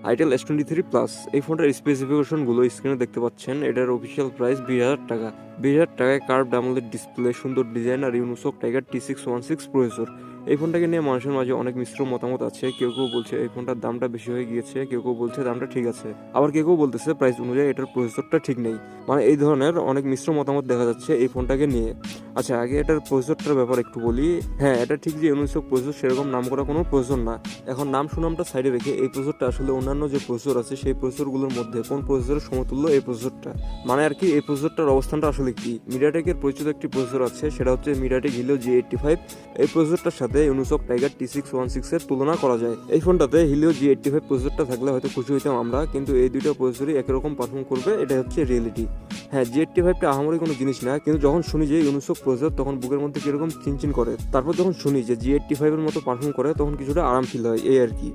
itel s23 plus. এই ফোনটার স্পেসিফিকেশনগুলো স্ক্রিনে দেখতে পাচ্ছেন। এটার অফিসিয়াল প্রাইস 20,000 টাকা। 20,000 টাকায় কার্ভড অ্যামোলেড ডিসপ্লে, সুন্দর ডিজাইন আর ইউনিসক টাইগার T616 প্রসেসর। এই ফোনটাকে নিয়ে মানুষের মাঝে অনেক মিশ্র মতামত আছে। কেউ কেউ বলছে এই ফোনটার দামটা বেশি হয়ে গিয়েছে, কেউ কেউ বলছে দামটা ঠিক আছে, আবার কেউ কেউ বলতেছে প্রাইস অনুযায়ী এটার প্রসেসরটা ঠিক নেই। মানে এই ধরনের অনেক মিশ্র মতামত দেখা যাচ্ছে এই ফোনটাকে নিয়ে। আচ্ছা, আগে এটার প্রসেসরটার ব্যাপার একটু বলি। হ্যাঁ, এটা ঠিক যে ইউনিসক প্রসেসর সেরকম নাম করা কোনো প্রসেসর না। এখন নাম সুনামটা সাইডে রেখে এই প্রসেসরটা আসলে অন্যান্য যে প্রসেসর আছে সেই প্রসেসরগুলোর মধ্যে কোন প্রসেসরের সমতুল্য এই প্রসেসরটা, মানে আর কি এই প্রসেসরটার অবস্থানটা আসলে কি। মিডিয়াটেকের পরিচিত একটি প্রসেসর আছে, সেটা হচ্ছে মিডিয়াটেক হিলিও G85। এই প্রসেসরটার সাথে ইউনিসক টাইগার T616 এর তুলনা করা যায়। এই ফোনটাতে হিলিও G85 প্রসেসরটা থাকলে হয়তো খুশি হইতাম আমরা, কিন্তু এই দুইটা প্রসেসরই একই রকম পারফর্ম করবে, এটা হচ্ছে রিয়েলিটি। হ্যাঁ, G85টা আহামরি কোনো জিনিস না, কিন্তু যখন শুনি যে ইউনিসক প্রসেসর তখন বুকের মধ্যে কিরকম চিনচিন করে। তারপর যখন শুনি যে G85 এর মতো পারফর্ম করে তখন কিছুটা আরাম ফিল হয়, এই আর কি।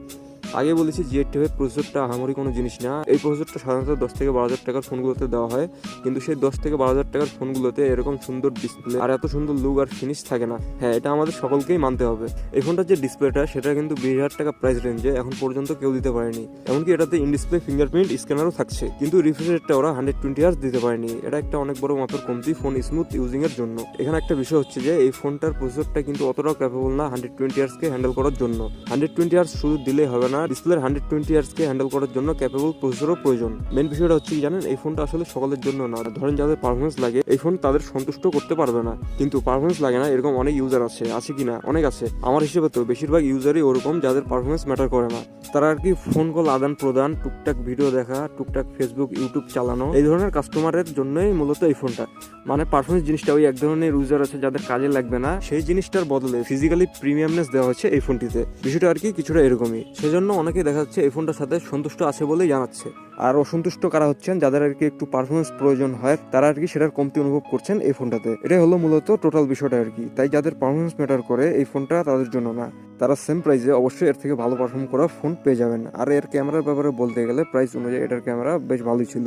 আগে বলেছি G85 প্রসেসরটা আহামরি কোনো জিনিস না। এই প্রসেসরটা সাধারণত 10 থেকে 12,000 টাকার ফোনগুলোতে দেওয়া হয়, কিন্তু সেই 10 থেকে 12,000 টাকার ফোনগুলোতে এরকম সুন্দর ডিসপ্লে আর এত সুন্দর লুক আর ফিনিশ থাকে না। হ্যাঁ, এটা আমাদের সকলকেই মানতে হবে। এই ফোনটার যে ডিসপ্লেটা সেটা কিন্তু 20,000 টাকা প্রাইস রেঞ্জে এখন পর্যন্ত কেউ দিতে পারেনি। এমনকি এটাতে ইন ডিসপ্লে ফিঙ্গারপ্রিন্ট স্ক্যানারও থাকছে, কিন্তু রিফ্রেশ রেটটা ওরা 120 Hz দিতে পারেনি। এটা একটা অনেক বড় মাত্র কমতি ফোন স্মুথ ইউজিং এর জন্য। এখানে একটা বিষয় হচ্ছে যে এই ফোনটার প্রসেসরটা কিন্তু অতটাও ক্যাপেবল না 120 Hz কে হ্যান্ডেল করার জন্য। 120 Hz শুধু দিলেই হবে না, ডিসপ্লের 120 Hz কে হ্যান্ডেল করার জন্য ক্যাপেবল প্রসেসরও প্রয়োজন। মেন বিষয়টা হচ্ছে কি জানেন, এই ফোনটা আসলে সকলের জন্য না। ধরেন যাদের পারফরমেন্স লাগে এই ফোন তাদের সন্তুষ্ট করতে পারবে না, কিন্তু পারফরমেন্স লাগে না এরকম অনেক ইউজার আছে কিনা? অনেক আছে। আমার হিসেবে তো বেশিরভাগ ইউজারই ওরকম যাদের পারফরমেন্স ম্যাটার করে না। তারা আর কি ফোন কল আদান প্রদান, টুকটাক ভিডিও দেখা, টুকটাক ফেসবুক ইউটিউব চালানো, এই ধরনের কাস্টমারের জন্যই মূলত এই ফোনটা। মানে পারফরমেন্স জিনিসটা ওই এক ধরনের ইউজার আছে যাদের কাজে লাগবে না, সেই জিনিসটার বদলে ফিজিক্যালি প্রিমিয়ামনেস দেওয়া হচ্ছে এই ফোনটিতে। বিষয়টা আর কি কিছুটা এরকমই। সেজন্য অনেকে দেখা যাচ্ছে এই ফোনটার সাথে সন্তুষ্ট আছে বলেই জানাচ্ছে। আর অসন্তুষ্ট কারা হচ্ছেন, যাদের আর কি একটু পারফরমেন্স প্রয়োজন হয়, তারা আর কি সেটার কমতি অনুভব করছেন এই ফোনটাতে। এটাই হলো মূলত টোটাল বিষয়টা আর কি। তাই যাদের পারফরমেন্স ম্যাটার করে এই ফোনটা তাদের জন্য না। তারা সেম প্রাইসে অবশ্যই এর থেকে ভালো পারফর্ম করা ফোন পেয়ে যাবেন। আর এর ক্যামেরার ব্যাপারে বলতে গেলে প্রাইস অনুযায়ী এটার ক্যামেরা বেশ ভালোই ছিল।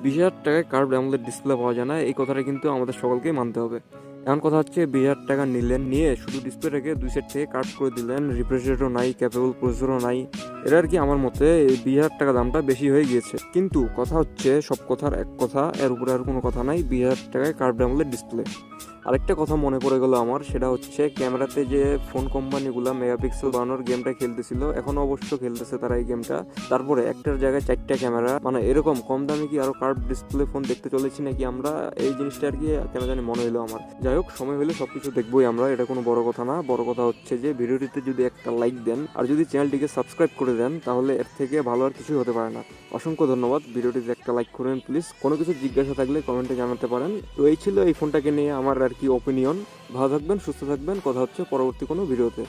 20,000 টাকায় কার্ভড অ্যামোলেড ডিসপ্লে পাওয়া যায় না, এই কথাটা কিন্তু আমাদের সকলকেই মানতে হবে। এমন কথা হচ্ছে 20,000 টাকা নিলেন, নিয়ে শুধু ডিসপ্লেটাকে দুই সাইড থেকে কাট করে দিলেন, রিফ্রেশ রেটও নাই, ক্যাপেবল প্রসেসরও নাই। এটা আর কি আমার মতে এই 20,000 টাকা দামটা বেশি হয়ে গিয়েছে। কিন্তু কথা হচ্ছে সব কথার এক কথা, এর উপরে আর কোনো কথা নাই। 20,000 টাকায় কার্ভড অ্যামোলেড ডিসপ্লে। আরেকটা কথা মনে পড়ে গেল আমার, সেটা হচ্ছে ক্যামেরাতে যে ফোন কোম্পানিগুলো মেগাপিক্সেল বানানোর গেমটা খেলতেছিল, এখনো অবশ্য খেলতেছে তারা এই গেমটা। তারপরে একটার জায়গায় 4টা ক্যামেরা, মানে এরকম কম দামে কি আরো কার্ভ ডিসপ্লে ফোন দেখতে চলেছি নাকি আমরা? এই জিনিসটা আর কি কেন জানি মনে হলো আমার। যাই হোক, সময় হলে সবকিছু দেখবোই আমরা, এটা কোনো বড় কথা না। বড় কথা হচ্ছে যে ভিডিওটিতে যদি একটা লাইক দেন আর যদি চ্যানেলটিকে সাবস্ক্রাইব করে দেন, তাহলে এর থেকে ভালো আর কিছুই হতে পারে না। অসংখ্য ধন্যবাদ। ভিডিওটিতে একটা লাইক করবেন প্লিজ। কোনো কিছু জিজ্ঞাসা থাকলে কমেন্টে জানাতে পারেন। তো এই ছিল এই ফোনটাকে নিয়ে আমার আর কি ওপিনিয়ন। ভালো থাকবেন, সুস্থ থাকবেন। কথা হচ্ছে পরবর্তী কোনো ভিডিওতে।